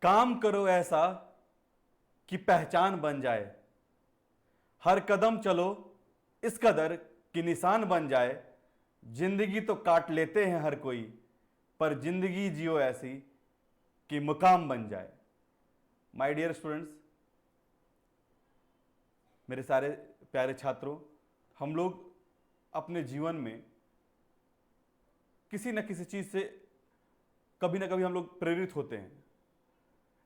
काम करो ऐसा कि पहचान बन जाए, हर कदम चलो इस कदर कि निशान बन जाए। जिंदगी तो काट लेते हैं हर कोई, पर जिंदगी जियो ऐसी कि मुकाम बन जाए। माय डियर स्टूडेंट्स, मेरे सारे प्यारे छात्रों, हम लोग अपने जीवन में किसी न किसी चीज से कभी ना कभी हम लोग प्रेरित होते हैं,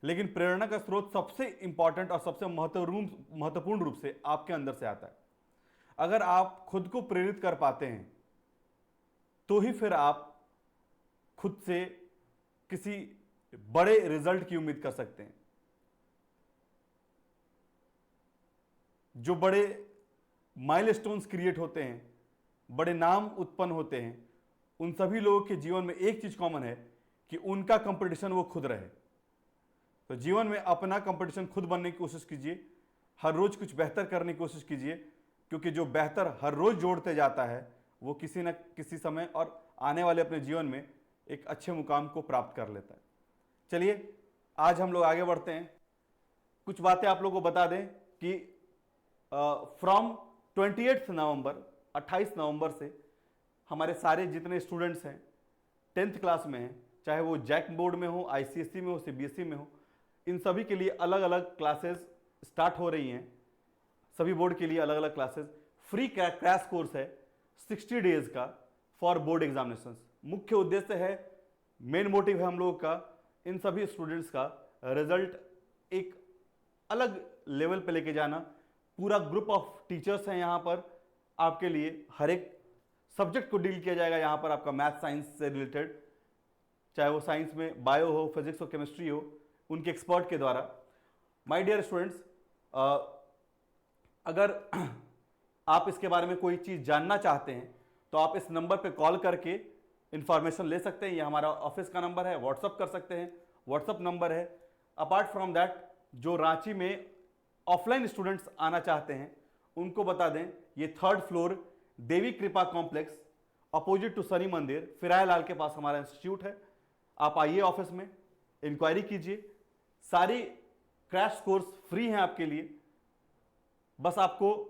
लेकिन प्रेरणा का स्रोत सबसे इंपॉर्टेंट और सबसे महत्वपूर्ण रूप से आपके अंदर से आता है। अगर आप खुद को प्रेरित कर पाते हैं तो ही फिर आप खुद से किसी बड़े रिजल्ट की उम्मीद कर सकते हैं। जो बड़े माइलस्टोन्स क्रिएट होते हैं, बड़े नाम उत्पन्न होते हैं, उन सभी लोगों के जीवन में एक चीज कॉमन है कि उनका कंपटीशन वो खुद रहे। तो जीवन में अपना कंपटीशन खुद बनने की कोशिश कीजिए, हर रोज कुछ बेहतर करने की कोशिश कीजिए, क्योंकि जो बेहतर हर रोज जोड़ते जाता है वो किसी न किसी समय और आने वाले अपने जीवन में एक अच्छे मुकाम को प्राप्त कर लेता है। चलिए आज हम लोग आगे बढ़ते हैं। कुछ बातें आप लोगों को बता दें कि फ्रॉम 28 नवंबर 28 नवंबर से हमारे सारे जितने स्टूडेंट्स हैं 10th क्लास में हैं, चाहे वो जैक बोर्ड में हो, आईसीएसई में हो, सीबीएसई में हो, इन सभी के लिए अलग अलग क्लासेस स्टार्ट हो रही हैं। सभी बोर्ड के लिए अलग अलग क्लासेस, फ्री क्रैश कोर्स है 60 डेज का फॉर बोर्ड एग्जामिनेशंस। मुख्य उद्देश्य है, मेन मोटिव है हम लोगों का, इन सभी स्टूडेंट्स का रिजल्ट एक अलग लेवल पे लेके जाना। पूरा ग्रुप ऑफ टीचर्स हैं यहाँ पर आपके लिए, हर एक सब्जेक्ट को डील किया जाएगा यहाँ पर। आपका मैथ साइंस से रिलेटेड, चाहे वो साइंस में बायो हो, फिजिक्स हो, केमिस्ट्री हो, उनके एक्सपर्ट के द्वारा। माय डियर स्टूडेंट्स, अगर आप इसके बारे में कोई चीज जानना चाहते हैं तो आप इस नंबर पे कॉल करके इंफॉर्मेशन ले सकते हैं। ये हमारा ऑफिस का नंबर है, व्हाट्सअप कर सकते हैं, व्हाट्सअप नंबर है। अपार्ट फ्रॉम दैट, जो रांची में ऑफलाइन स्टूडेंट्स आना चाहते हैं उनको बता दें, ये 3rd फ्लोर देवी कृपा कॉम्प्लेक्स अपोजिट टू शनि मंदिर, फिरायलाल के पास हमारा इंस्टीट्यूट है। आप आइए ऑफिस में, इंक्वायरी कीजिए। सारी क्रैश कोर्स फ्री हैं आपके लिए। बस आपको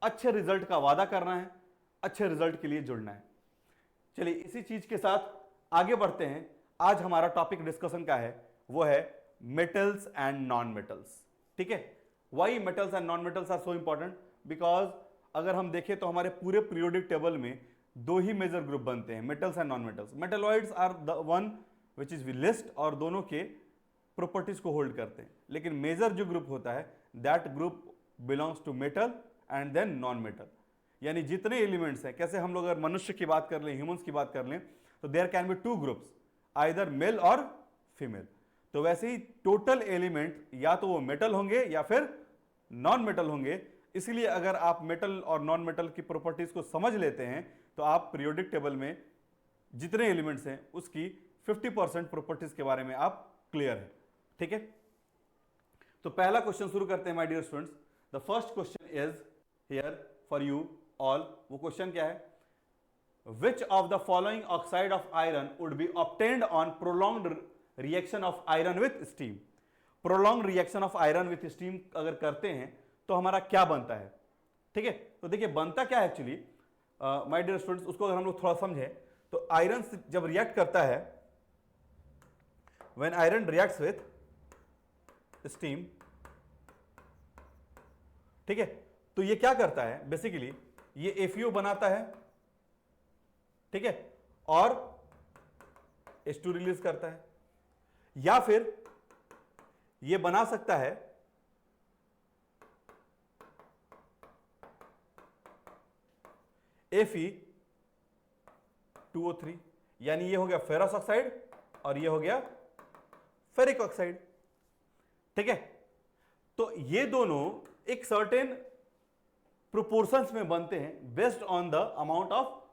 अच्छे रिजल्ट का वादा करना है, अच्छे रिजल्ट के लिए जुड़ना है। चलिए इसी चीज के साथ आगे बढ़ते हैं। आज हमारा टॉपिक डिस्कशन का है वो है मेटल्स एंड नॉन मेटल्स। ठीक है, why metals and non metals are so important? Because अगर हम देखें तो हमारे पूरे पीरियोडिक टेबल में दो ही मेजर ग्रुप बनते हैं, metals and non metals. Metalloids are the one which is list और दोनों के प्रॉपर्टीज को होल्ड करते हैं। लेकिन मेजर जो ग्रुप होता है that group belongs to metal and then non metal. यानी जितने एलिमेंट्स हैं, कैसे हम लोग अगर मनुष्य की बात कर लें, ह्यूमंस की बात कर लें, तो there can be 2 groups, either male or female. तो वैसे ही टोटल एलिमेंट या तो वो मेटल होंगे या फिर नॉन मेटल होंगे। इसलिए अगर आप मेटल और नॉन मेटल की प्रॉपर्टीज को समझ लेते हैं तो आप पीरियोडिक टेबल में जितने एलिमेंट्स हैं उसकी 50% प्रॉपर्टीज के बारे में आप क्लियर है। ठीक है, तो पहला क्वेश्चन शुरू करते हैं my dear students. The first question is here for you all. वो क्वेश्चन क्या है? Which of the following oxide of iron would be obtained on prolonged reaction of iron with steam? Prolong reaction of iron with steam अगर करते हैं तो हमारा क्या बनता है? ठीक है, तो देखिए बनता क्या है एक्चुअली माय डियर स्टूडेंट्स, उसको अगर हम लोग थोड़ा समझें तो आयरन जब रिएक्ट करता है, when iron reacts with steam, ठीक है, तो ये क्या करता है बेसिकली, ये एफईओ बनाता है, ठीक है, और H2 रिलीज करता है, या फिर ये बना सकता है Fe2O3, यानी ये हो गया फेरस ऑक्साइड और ये हो गया फेरिक ऑक्साइड। ठीक है, तो ये दोनों एक सर्टेन प्रोपोर्शंस में बनते हैं based on the amount of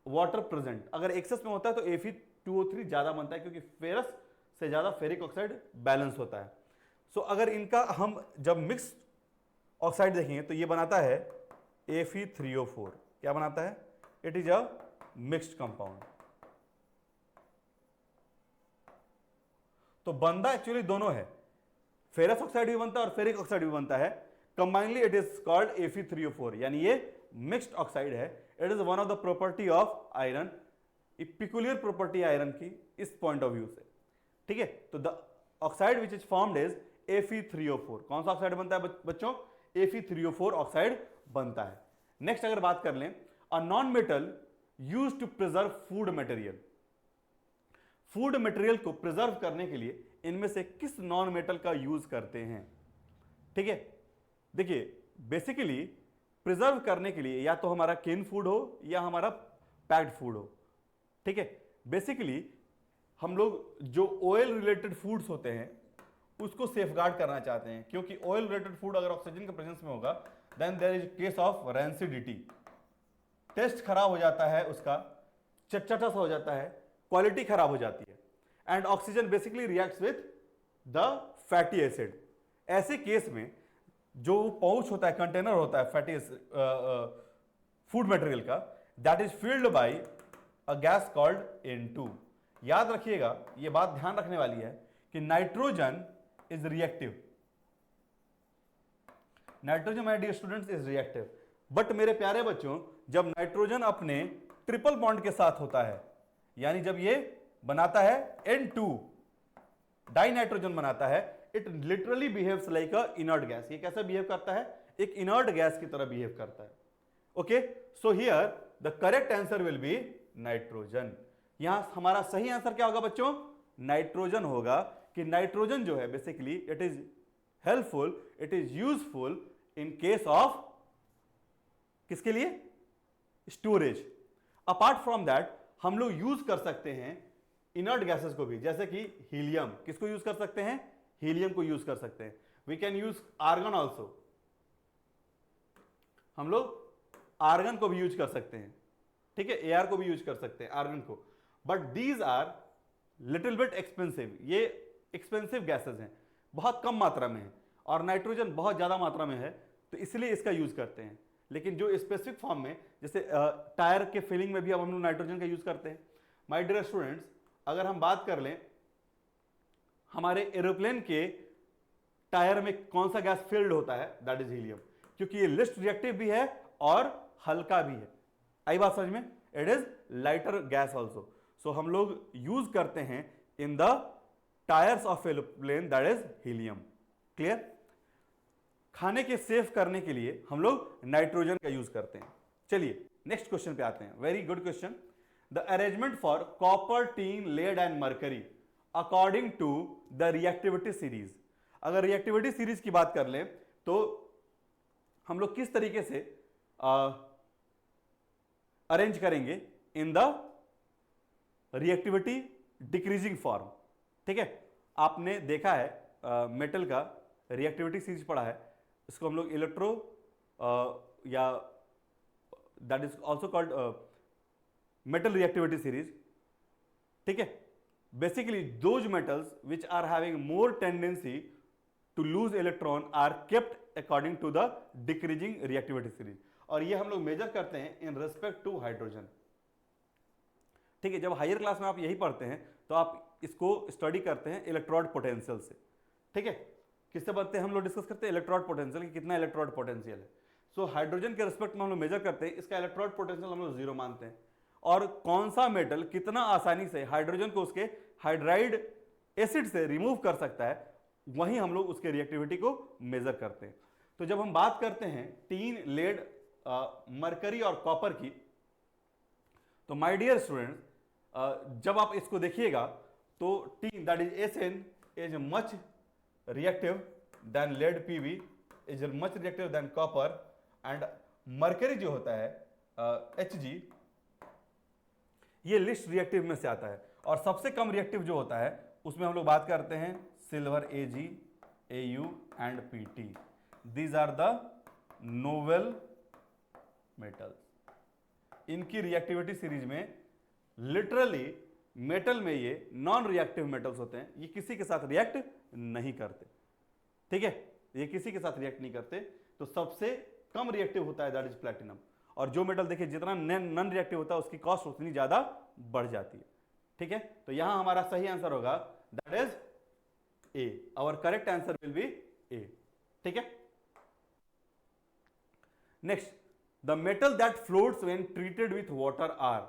water present. अगर एक्सेस में होता है तो Fe2O3 ज्यादा बनता है, क्योंकि फेरस से ज्यादा फेरिक ऑक्साइड बैलेंस होता है। सो अगर इनका हम जब मिक्स ऑक्साइड देखेंगे तो ये बनाता है Fe3O4। क्या बनाता है? It is a mixed compound. तो बनता एक्चुअली दोनों है, फेरस ऑक्साइड भी बनता है और फेरिक ऑक्साइड भी बनता है। Combinedly it is called Fe3O4, यानी ये मिक्स्ड ऑक्साइड है। It is one of the property of iron, peculiar property iron की इस पॉइंट ऑफ व्यू से, ठीक है। तो the oxide which is formed is Fe3O4। कौन सा ऑक्साइड बनता है बच्चों? Fe3O4 ऑक्साइड बनता है। नेक्स्ट अगर बात कर लें, a non metal used to preserve food material. Food material को प्रिजर्व करने के लिए इनमें से किस नॉन मेटल का यूज करते हैं? ठीक है, देखिए बेसिकली प्रिजर्व करने के लिए या तो हमारा केन फूड हो या हमारा पैक्ड फूड हो, ठीक है। बेसिकली हम लोग जो ऑयल रिलेटेड फूड्स होते हैं उसको सेफगार्ड करना चाहते हैं, क्योंकि ऑयल रिलेटेड फूड अगर ऑक्सीजन के प्रेजेंस में होगा then there is case of rancidity, taste खराब हो जाता है उसका, चटचटा सा हो जाता है, क्वालिटी खराब हो जाती है। And oxygen basically reacts with the fatty acid. ऐसे केस में जो पाउच होता है, कंटेनर होता है फैटी फूड मटेरियल का, that is filled by a gas called N2। याद रखिएगा, ये बात ध्यान रखने वाली है कि nitrogen is reactive, nitrogen my dear students is reactive. But मेरे प्यारे बच्चों, जब नाइट्रोजन अपने ट्रिपल बॉन्ड के साथ होता है, यानी जब ये बनाता है N2 डाई नाइट्रोजन बनाता है, it literally behaves like a inert gas. ये कैसा बिहेव करता है? एक इनर्ट गैस की तरह बिहेव करता है। Okay, so here the correct answer will B nitrogen. यहां हमारा सही आंसर क्या होगा बच्चों? नाइट्रोजन होगा, कि नाइट्रोजन जो है basically it is helpful, it is useful in case of किसके लिए? स्टोरेज। अपार्ट फ्रॉम दैट हम लोग यूज कर सकते हैं इनर्ट गैसेस को भी, जैसे कि हीलियम। किसको यूज कर सकते हैं? हीलियम को यूज कर सकते हैं। We can use argon also, हम लोग आर्गन को भी यूज कर सकते हैं, ठीक है। एआर को भी यूज कर सकते हैं, आर्गन को। But these are little bit expensive, ये एक्सपेंसिव गैसेस हैं, बहुत कम मात्रा में है, और नाइट्रोजन बहुत ज्यादा मात्रा में है, तो इसलिए इसका यूज करते हैं। लेकिन जो स्पेसिफिक फॉर्म में, जैसे टायर के फिलिंग में भी अब हम लोग नाइट्रोजन का यूज करते हैं। माय डियर स्टूडेंट्स, अगर हम बात कर लें हमारे एरोप्लेन के टायर में कौन सा गैस फिल्ड होता है, दैट इज हीलियम, क्योंकि ये लिस्ट रिएक्टिव भी है और हल्का भी है। आई बात समझ में? It is lighter gas also. So हम लोग यूज करते हैं in the tyres of aeroplane, that is helium. Clear? खाने के सेफ करने के लिए हम लोग नाइट्रोजन का यूज करते हैं। चलिए नेक्स्ट क्वेश्चन पे आते हैं। Very good question. The arrangement for copper, tin, lead and mercury according to the reactivity series. अगर रिएक्टिविटी सीरीज की बात कर लें तो हम लोग किस तरीके से अरेंज करेंगे in the reactivity decreasing form, ठीक है। आपने देखा है मेटल का रिएक्टिविटी सीरीज पढ़ा है, इसको हम लोग इलेक्ट्रो या that is also called metal reactivity series, ठीक है। Basically those metals which are having more tendency to lose electron are kept according to the decreasing reactivity series, और ये हम लोग मेजर करते हैं इन रेस्पेक्ट टू हाइड्रोजन, ठीक है। जब हायर क्लास में आप यही पढ़ते हैं तो आप इसको स्टडी करते हैं इलेक्ट्रोड पोटेंशियल से, ठीक है। किससे पढ़ते हैं? हम लोग डिस्कस करते हैं इलेक्ट्रोड पोटेंशियल, कि कितना इलेक्ट्रोड पोटेंशियल है। सो हाइड्रोजन के रिस्पेक्ट में हम लोग मेजर करते हैं, इसका इलेक्ट्रोड पोटेंशियल हम लोग 0 मानते हैं, और कौन सा मेटल कितना आसानी से हाइड्रोजन को उसके हाइड्राइड एसिड से रिमूव कर सकता है, वहीं हम लोग उसके रिएक्टिविटी को मेजर करते हैं। तो जब हम बात करते हैं टीन, लेड, मरकरी और कॉपर की, तो माय डियर स्टूडेंट्स जब आप इसको देखिएगा तो tin that is SN is much reactive than lead PB is much reactive than copper, and mercury जो होता है Hg, ये लिस्ट रिएक्टिव में से आता है, और सबसे कम रिएक्टिव जो होता है उसमें हम लोग बात करते हैं silver Ag, Au and Pt। These are the noble metals. इनकी रिएक्टिविटी सीरीज में लिटरली मेटल में ये नॉन रिएक्टिव मेटल्स होते हैं, ये किसी के साथ रिएक्ट नहीं करते, ठीक है। ये किसी के साथ रिएक्ट नहीं करते, तो सबसे कम रिएक्टिव होता है दैट इज प्लैटिनम। और जो मेटल देखिए जितना नॉन रिएक्टिव होता है उसकी कॉस्ट उतनी ज्यादा बढ़ जाती है, ठीक है। तो यहां हमारा सही आंसर होगा that is A. Our correct answer will be A. ठीक है. Next, the metal that floats when treated with water are.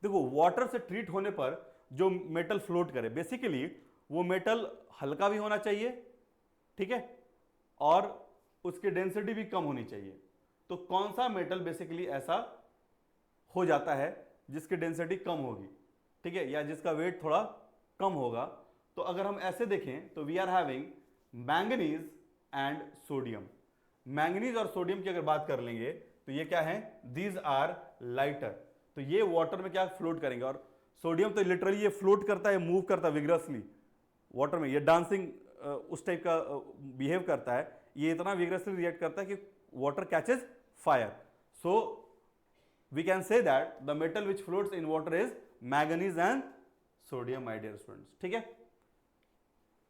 देखो वाटर से ट्रीट होने पर जो मेटल फ्लोट करे, बेसिकली वो मेटल हल्का भी होना चाहिए, ठीक है, और उसकी डेंसिटी भी कम होनी चाहिए. तो कौन सा मेटल बेसिकली ऐसा हो जाता है जिसकी डेंसिटी कम होगी, ठीक है, या जिसका वेट थोड़ा कम होगा? तो अगर हम ऐसे देखें तो we are having manganese and sodium. Manganese और सोडियम की अगर बात कर लेंगे तो ये क्या है? These are lighter. तो ये वाटर में क्या फ्लोट करेंगे, और सोडियम तो लिटरली ये फ्लोट करता है, मूव करता है विग्रसली वाटर में, ये डांसिंग उस टाइप का बिहेव करता है, ये इतना विग्रसली रिएक्ट करता है कि water catches fire. So we can say that the metal which floats in water is manganese and sodium, my dear students. ठीक है.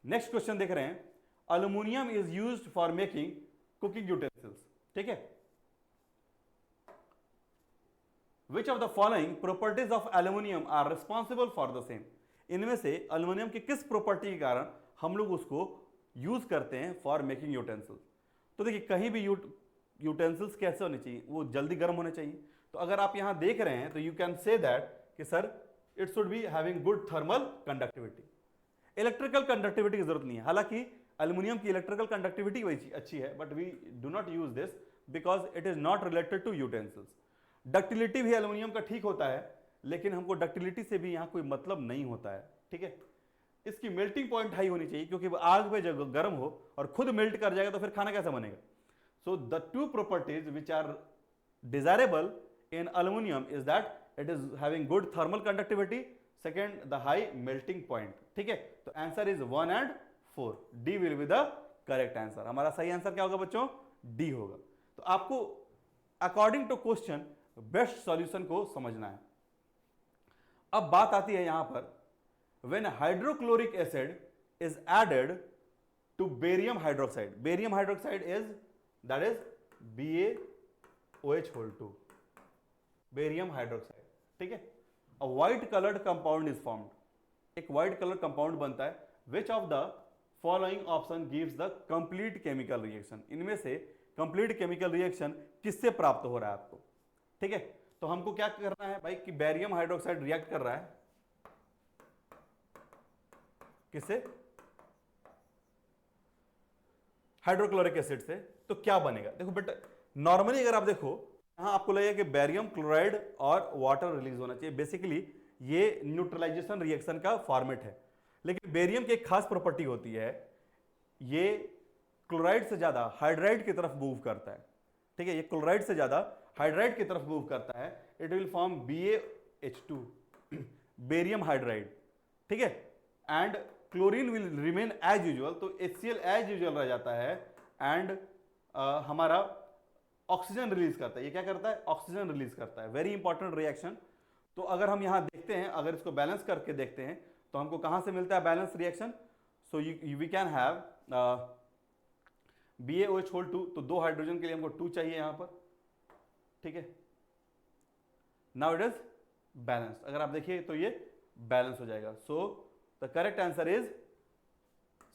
नेक्स्ट क्वेश्चन देख रहे हैं. Aluminium is used for making cooking utensils. ठीक है. Which of the following properties of aluminium are responsible for the same. इनमें से aluminium की किस प्रॉपर्टी के कारण हम लोग उसको यूज करते हैं फॉर मेकिंग यूटेंसिल्स? तो देखिए, कहीं भी यूटेंसिल्स कैसे होने चाहिए? वो जल्दी गर्म होने चाहिए. तो अगर आप यहां देख रहे हैं तो यू कैन से दैट कि sir it should be having good thermal conductivity. Electrical conductivity की जरूरत नहीं है. हालांकि एल्युमिनियम की इलेक्ट्रिकल कंडक्टिविटी अच्छी है, but we do not use this because it is not related to utensils. Ductility भी एल्युमिनियम का ठीक होता है, लेकिन हमको डक्टिलिटी से भी यहां कोई मतलब नहीं होता है. ठीक है. इसकी मेल्टिंग पॉइंट हाई होनी चाहिए, क्योंकि आग पे जब गर्म हो और खुद मेल्ट कर जाएगा तो फिर खाना कैसे बनेगा? So the two properties which are desirable in aluminum is that it is having good thermal conductivity, second the high melting point. ठीक है. तो answer is 1 and 4. D will be the correct answer. हमारा सही answer क्या होगा बच्चों? D होगा. तो आपको according to question best solution को समझना है. अब बात आती है यहां पर, when hydrochloric acid is added to barium hydroxide. Barium hydroxide is that is BaOH2, barium hydroxide. ठीक है. A white coloured compound is formed. एक व्हाइट कलर कंपाउंड बनता है. Which of the following option gives the complete chemical reaction. इनमें से complete chemical reaction किससे प्राप्त हो रहा है आपको? ठीक है. तो हमको क्या करना है भाई कि बेरियम हाइड्रोक्साइड रिएक्ट कर रहा है किससे? हाइड्रोक्लोरिक एसिड से. तो क्या बनेगा? देखो बेटा, नॉर्मली अगर आप देखो यहां आपको लगेगा कि बेरियम क्लोराइड और वाटर रिलीज होना चाहिए. बेसिकली ये न्यूट्रलाइजेशन रिएक्शन का फॉर्मेट है. लेकिन बेरियम की एक खास प्रॉपर्टी होती है, ये क्लोराइड से ज्यादा हाइड्राइड की तरफ मूव करता है. ठीक है. ये क्लोराइड से ज्यादा हाइड्राइड की तरफ मूव करता है. It will form BaH2, barium hydride. ठीक है. And chlorine will remain as usual. तो HCl एज यूजुअल रह जाता है एंड हमारा ऑक्सीजन रिलीज करता है. ये क्या करता है? ऑक्सीजन रिलीज करता है. Very important reaction. तो अगर हम यहां देखते हैं, अगर इसको बैलेंस करके देखते हैं तो हमको कहां से मिलता है balance reaction? So we can have BaOH2. तो 2 हाइड्रोजन के लिए हमको 2 चाहिए यहां पर. ठीक है. Now it is balance. अगर आप देखिए तो ये बैलेंस हो जाएगा. So the correct answer is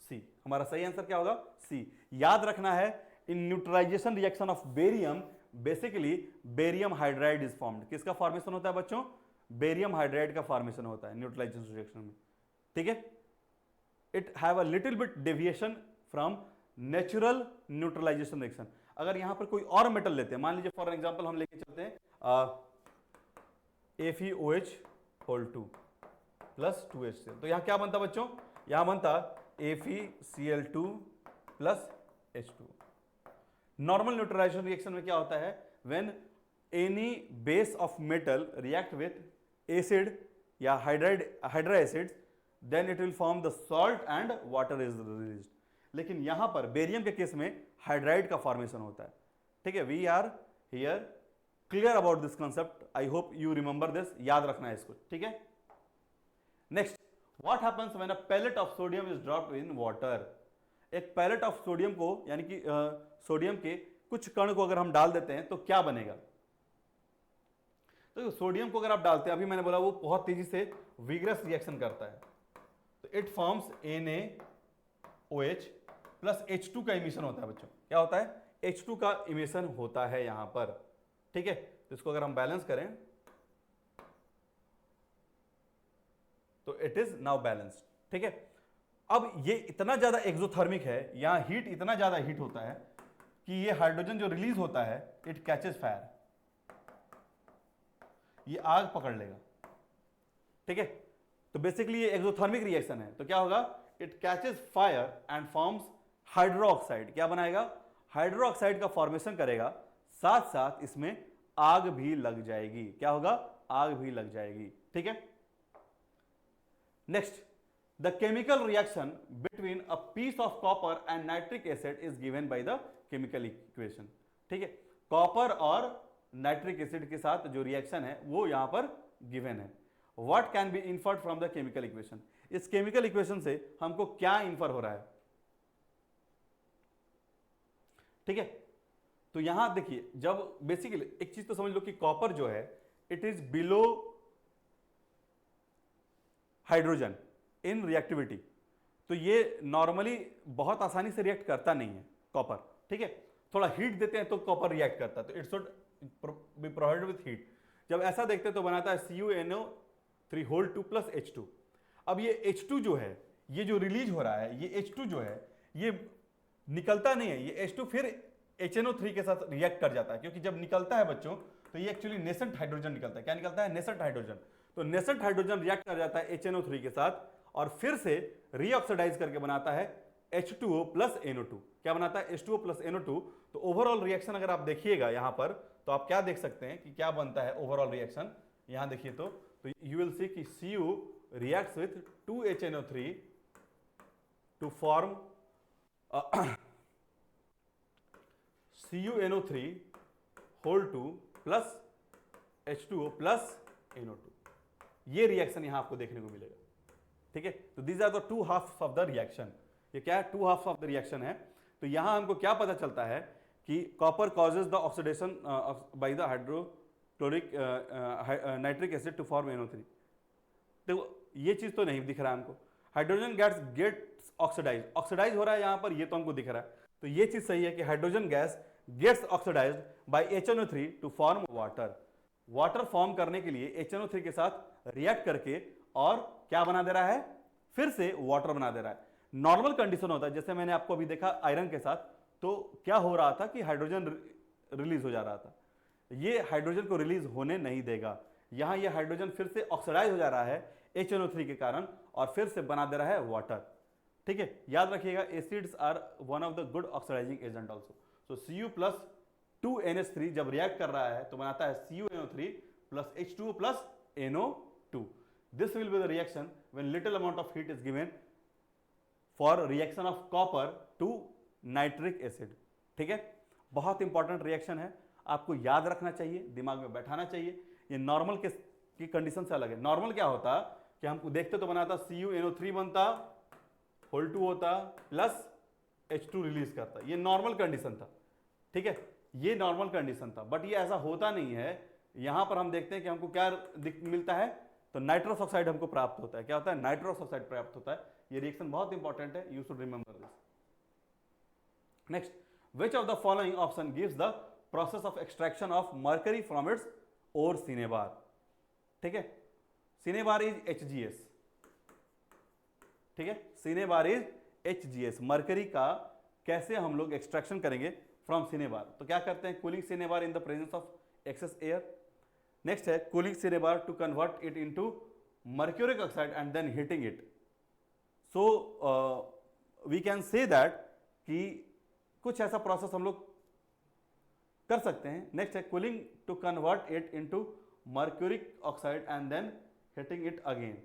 C. हमारा सही आंसर क्या होगा? सी. याद रखना है, in neutralization reaction of barium basically barium hydride is formed. किसका फॉर्मेशन होता है बच्चों? बेरियम हाइड्राइड का फॉर्मेशन होता है न्यूट्रलाइजेशन रिएक्शन में. ठीक है. It have a little bit deviation from natural neutralisation reaction. अगर यहां पर कोई और मेटल लेते हैं, मान लीजिए फॉर एग्जांपल हम लेके चलते हैं FeOH2 प्लस 2HCl. तो यहां क्या बनता बच्चों? यहां बनता FeCl2 plus H2. Normal neutralisation reaction में क्या होता है? When any base of metal react with acid या hydra acids, then it will form the salt and water is released. लेकिन यहां पर बेरियम के केस में हाइड्राइड का फॉर्मेशन होता है. ठीक है. We are here clear about this concept. I hope you remember this. याद रखना है इसको. ठीक है. Next, what happens when a pellet of sodium is dropped in water. एक पैलेट ऑफ सोडियम को, यानी कि सोडियम के कुछ कण को अगर हम डाल देते हैं तो क्या बनेगा? तो सोडियम को अगर आप डालते हैं, अभी मैंने बोला वो बहुत तेजी से विग्रस रिएक्शन करता है. तो it forms OH plus H2 का इमिशन होता है बच्चों। क्या होता है? H2 का इमिशन होता है यहां पर, ठीक है। तो इसको अगर हम बैलेंस करें तो इट इज नाउ बैलेंस्ड, ठीक है। अब ये इतना ज्यादा एक्सोथर्मिक है, यहां हीट इतना ज्यादा हीट होता है कि ये हाइड्रोजन जो रिलीज होता है इट कैचेस फायर, ये आग पकड़ लेगा, ठीक है। तो बेसिकली ये एक्सोथर्मिक रिएक्शन है। तो क्या होगा? It catches fire and forms hydroxide. क्या बनाएगा? हाइड्रोक्साइड का फॉर्मेशन करेगा, साथ साथ इसमें आग भी लग जाएगी। क्या होगा? आग भी लग जाएगी, ठीक है। Next, the chemical reaction between a piece of copper and nitric acid is given by the chemical equation, ठीक है। कॉपर और नाइट्रिक एसिड के साथ जो रिएक्शन है वो यहां पर गिवन है। What can be inferred from the chemical equation? इस केमिकल इक्वेशन से हमको क्या इन्फर हो रहा है, ठीक है। तो यहां देखिए, जब बेसिकली एक चीज तो समझ लो कि कॉपर जो है it is below hydrogen in reactivity. तो ये नॉर्मली बहुत आसानी से रिएक्ट करता नहीं है कॉपर, ठीक है। थोड़ा हीट देते हैं तो कॉपर रिएक्ट करता है, तो it should be provided with heat. जब ऐसा देखते हैं तो बनाता है CuNO3 होल 2 प्लस H2। अब ये H2 जो है, ये जो रिलीज हो रहा है, ये H2 जो है ये निकलता नहीं है, ये H2 फिर HNO3 के साथ रिएक्ट कर जाता है, क्योंकि जब निकलता है बच्चों तो ये एक्चुअली नेसेंट हाइड्रोजन निकलता है। क्या निकलता है? Nascent hydrogen. तो नेसेंट हाइड्रोजन रिएक्ट कर जाता है HNO3 के साथ और फिर से रीऑक्सीडाइज करके बनाता है H2O प्लस NO2। क्या बनाता है? H2O plus NO2। तो ओवरऑल रिएक्शन अगर आप देखिएगा यहां पर, तो आप क्या देख सकते हैं कि क्या बनता है ओवरऑल रिएक्शन। यहां देखिए तो यू विल सी कि Cu reacts with 2HNO3 to form CuNO3 whole 2 plus H2O plus NO2। ये रिएक्शन यहां आपको देखने को मिलेगा, ठीक है। तो these are the two halves of the reaction. ये क्या है? Two halves of the reaction है। तो यहां हमको क्या पता चलता है कि copper causes the oxidation by the hydrochloric nitric acid to form NO3। देखो ये चीज तो नहीं दिख रहा है हमको। हाइड्रोजन गैस गेट्स ऑक्सीडाइज हो रहा है यहां पर, ये तो हमको दिख रहा है। तो ये चीज सही है कि hydrogen gas gets oxidised by HNO3 to form water. Water form करने के लिए HNO3 के साथ रिएक्ट करके और क्या बना दे रहा है? फिर से वाटर बना दे रहा है। नॉर्मल कंडीशन होता है, जैसे मैंने आपको अभी देखा आयरन के साथ, तो क्या हो रहा था कि हाइड्रोजन रिलीज हो जा रहा था। ये हाइड्रोजन को रिलीज होने नहीं देगा। यहां ये हाइड्रोजन फिर से ऑक्सीडाइज हो जा रहा है HNO3 के कारण और फिर से बना दे रहा है वाटर, ठीक है। याद रखिएगा acids are one of the good oxidising agent also. So Cu plus 2NH3 जब रिएक्ट कर रहा है तो बनाता है CuNO3 plus H2O plus NO2। This will be the reaction when little amount of heat is given for reaction of copper to nitric acid, ठीक है। बहुत इंपॉर्टेंट रिएक्शन है, आपको याद रखना चाहिए, दिमाग में बैठाना चाहिए। ये नॉर्मल के की कंडीशन से अलग है। नॉर्मल क्या होता कि हमको देखते तो बनाता CuNO3 बनता, होल 2 होता प्लस H2 रिलीज करता, ये नॉर्मल कंडीशन था, ठीक है। ये नॉर्मल कंडीशन था, बट ये ऐसा होता नहीं है। यहां पर हम देखते हैं कि हमको क्या मिलता है, तो नाइट्रस ऑक्साइड हमको प्राप्त होता है। क्या होता है? नाइट्रस ऑक्साइड प्राप्त होता है। ये रिएक्शन बहुत इंपॉर्टेंट है, you should remember this. Next, which of the following option gives the process of extraction of mercury from its ore cinnabar, ठीक है। सिनेबार इज HGS, ठीक है। Cinnabar is HGS। मर्करी का कैसे हम लोग एक्सट्रैक्शन करेंगे फ्रॉम सिनेबार? तो क्या करते हैं? Cooling cinnabar in the presence of excess air. Next है cooling cinnabar to convert it into mercuric oxide and then heating it. So we can say that कि कुछ ऐसा प्रोसेस हम लोग कर सकते हैं। नेक्स्ट है cooling to convert it into mercuric oxide and then heating it again.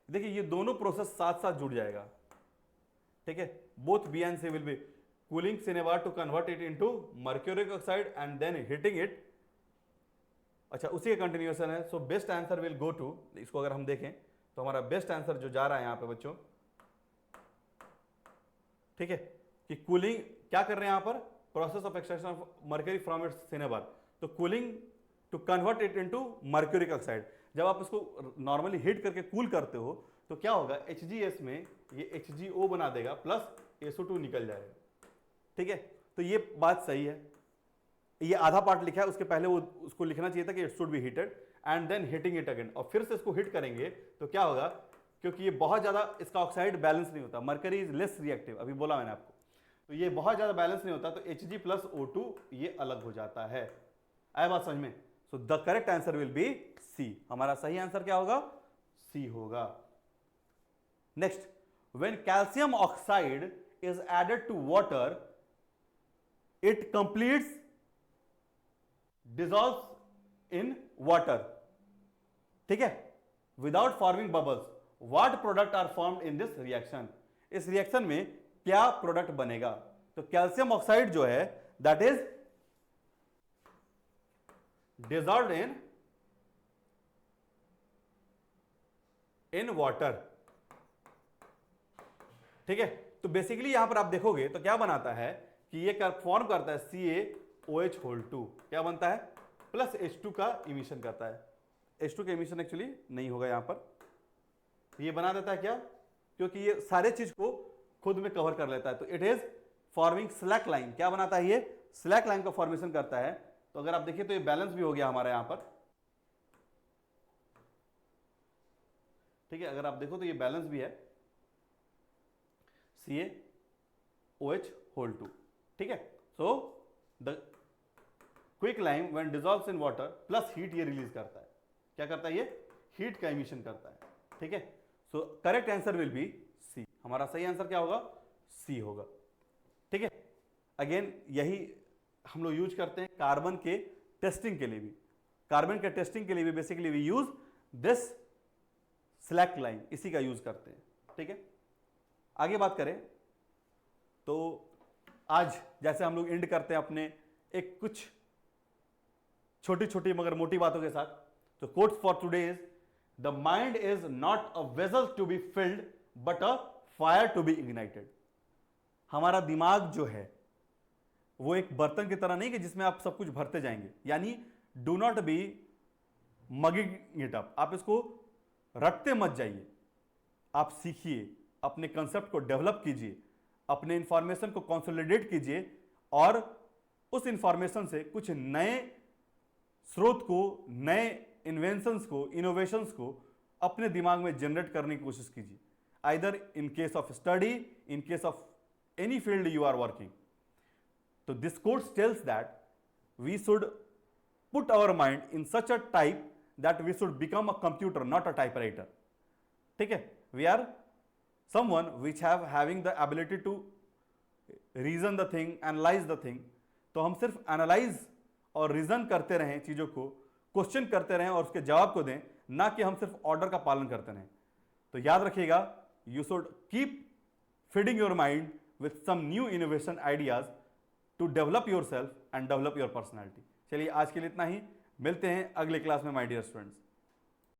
देखिए ये दोनों प्रोसेस साथ साथ जुड़ जाएगा, ठीक है। Both B and C will be cooling cinnabar to convert it into mercuric oxide and then heating it। अच्छा उसी का कंटिन्यूएशन है। So best answer will go to, इसको अगर हम देखें तो हमारा बेस्ट आंसर जो जा रहा है यहां पे बच्चों, ठीक है, कि कूलिंग क्या कर रहे हैं यहां पर? Process of extraction of mercury from its cinnabar. तो cooling to convert it into mercuric oxide. जब आप इसको नॉर्मली हीट करके कूल करते हो तो क्या होगा, HGS में ये HGO बना देगा प्लस SO2 निकल जाएगा। ठीक है, तो ये बात सही है। ये आधा पार्ट लिखा है, उसके पहले वो उसको लिखना चाहिए था कि it should be heated and then heating it again, और फिर से इसको हीट करेंगे तो क्या होगा, क्योंकि ये बहुत ज्यादा इसका ऑक्साइड बैलेंस नहीं होता, मरकरी इज लेस रिएक्टिव, अभी बोला मैंने आपको, तो ये बहुत ज्यादा बैलेंस नहीं होता, तो Hg प्लस O2 ये अलग हो जाता है। आया बात समझ में? So the correct answer will be C. हमारा सही आंसर क्या होगा, सी होगा। Next, when calcium oxide is added to water it completes dissolves in water. ठीक है, without forming bubbles, what product are formed in this reaction. इस reaction में क्या प्रोडक्ट बनेगा? तो कैल्शियम ऑक्साइड जो है that is dissolved in water. ठीक है, तो बेसिकली यहां पर आप देखोगे तो क्या बनाता है कि ये फॉर्म करता है CaOH2, क्या बनता है, प्लस H2 का इमिशन करता है। H2 का इमिशन एक्चुअली नहीं होगा यहां पर, ये बना देता है क्या, क्योंकि ये सारे चीज को खुद में कवर कर लेता है, तो it is forming slack line. क्या बनाता है ये, स्लैक लाइन का फॉर्मेशन करता है। तो अगर आप देखिए तो ये बैलेंस भी हो गया हमारा यहां पर। ठीक है, अगर आप देखो तो ये बैलेंस भी है CaOH2। ठीक है, so the quick lime when dissolves in water plus heat ये रिलीज करता है। क्या करता है, ये हीट का इमिशन करता है। ठीक है, so correct answer will be C. हमारा सही आंसर क्या होगा, सी होगा। ठीक है, अगेन यही हम लोग यूज करते हैं कार्बन के टेस्टिंग के लिए भी। कार्बन के टेस्टिंग के लिए भी basically we use this slaked lime, इसी का यूज करते हैं। ठीक है, आगे बात करें तो आज जैसे हम लोग एंड करते हैं अपने एक कुछ छोटी छोटी मगर मोटी बातों के साथ, तो quotes for today is the mind is not a vessel to be filled but a fire to be ignited. हमारा दिमाग जो है वो एक बर्तन की तरह नहीं कि जिसमें आप सब कुछ भरते जाएंगे, यानी do not be mugging it up. आप इसको रटते मत जाइए, आप सीखिए, अपने कंसेप्ट को डेवलप कीजिए, अपने इंफॉर्मेशन को कंसोलिडेट कीजिए और उस इंफॉर्मेशन से कुछ नए स्रोत को, नए इन्वेंशंस को, इनोवेशंस को अपने दिमाग में जनरेट करने की कोशिश कीजिए, either in case of study, in case of any field you are working. तो this course tells that we should put our mind in such a type that we should become a computer, not a typewriter. ठीक है, we are someone which having the ability to reason the thing, analyze the thing. तो हम सिर्फ analyse और reason करते रहें, चीजों को क्वेश्चन करते रहें और उसके जवाब को दें, ना कि हम सिर्फ ऑर्डर का पालन करते रहें। तो याद रखिएगा, you should keep feeding your mind with some new innovation ideas to develop yourself and develop your personality. चलिए आज के लिए इतना ही, मिलते हैं अगले क्लास में माय डियर स्टूडेंट्स।